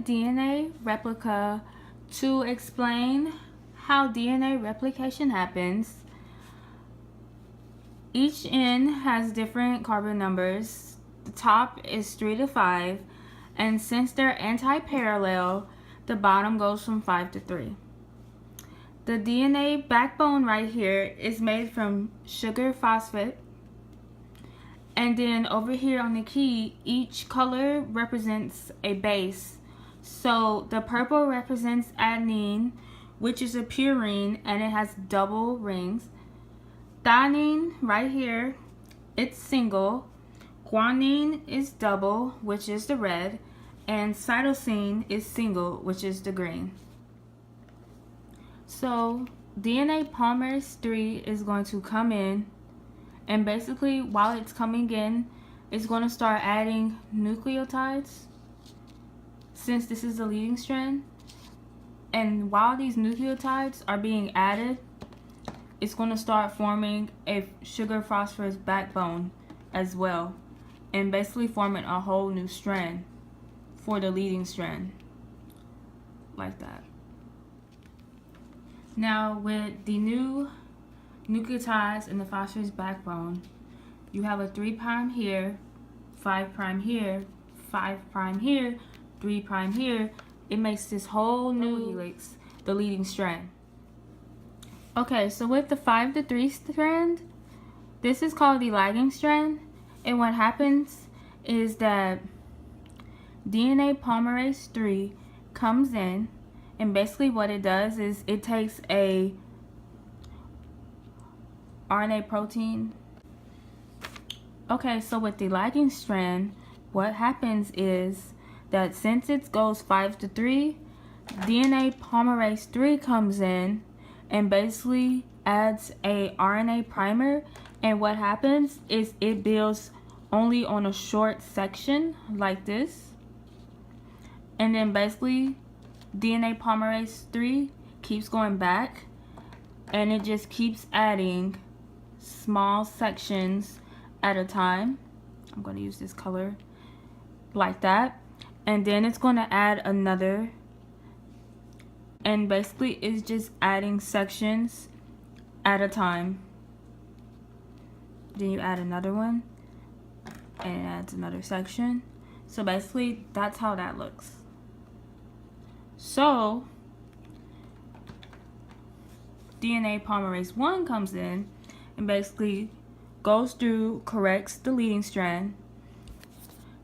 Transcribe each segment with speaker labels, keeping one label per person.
Speaker 1: DNA replica to explain how DNA replication happens. Each end has different carbon numbers. The top is 3 to 5, and since they're anti-parallel, the bottom goes from 5 to 3. The DNA backbone right here is made from sugar phosphate. And then over here on the key, each color represents a base. So the purple represents adenine, which is a purine, and it has double rings. Thionine right here, it's single. Guanine is double, which is the red. And cytosine is single, which is the green. So DNA polymerase 3 is going to come in, and basically while it's coming in, it's going to start adding nucleotides since this is the leading strand. And while these nucleotides are being added, it's going to start forming a sugar phosphorus backbone as well, and basically forming a whole new strand for the leading strand, like that. Now with the new nucleotides in the phosphorus backbone, you have a 3' here, 5' here, 5' here, 3' here. It makes this whole new helix the leading strand. Okay, so with the 5 to 3 strand, this is called the lagging strand, and what happens is that DNA polymerase 3 comes in, and basically what it does is it takes a RNA protein. Okay, so with the lagging strand, what happens is that since it goes 5 to 3, DNA polymerase 3 comes in and basically adds a RNA primer, and what happens is it builds only on a short section like this, and then basically DNA polymerase 3 keeps going back, and it just keeps adding small sections at a time. I'm going to use this color like that, and then it's going to add another, and basically it's just adding sections at a time. Then you add another one, and it adds another section. So basically that's how that looks. So DNA polymerase 1 comes in and basically goes through, corrects the leading strand.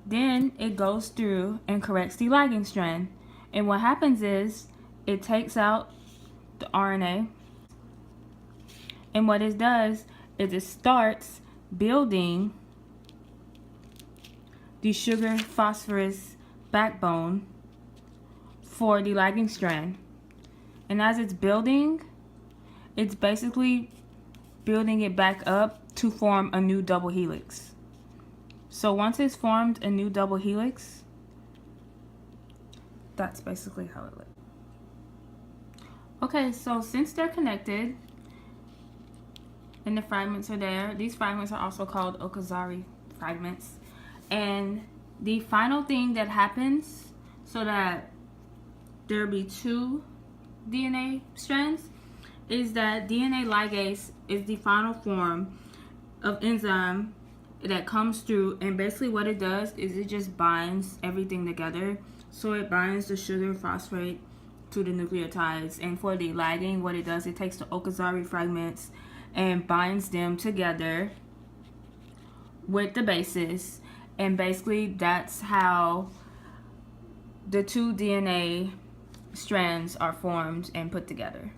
Speaker 1: Then it goes through and corrects the lagging strand. And what happens is it takes out the RNA. And what it does is it starts building the sugar phosphorus backbone for the lagging strand. And as it's building, it's basically building it back up to form a new double helix. So once it's formed a new double helix, that's basically how it looks. Okay, so since they're connected and the fragments are there, these fragments are also called Okazari fragments. And the final thing that happens so that there'll be 2 DNA strands is that DNA ligase is the final form of enzyme that comes through, and basically what it does is it just binds everything together. So it binds the sugar phosphate to the nucleotides, and for the lagging, what it does, it takes the Okazari fragments and binds them together with the bases, and basically that's how the 2 DNA strands are formed and put together.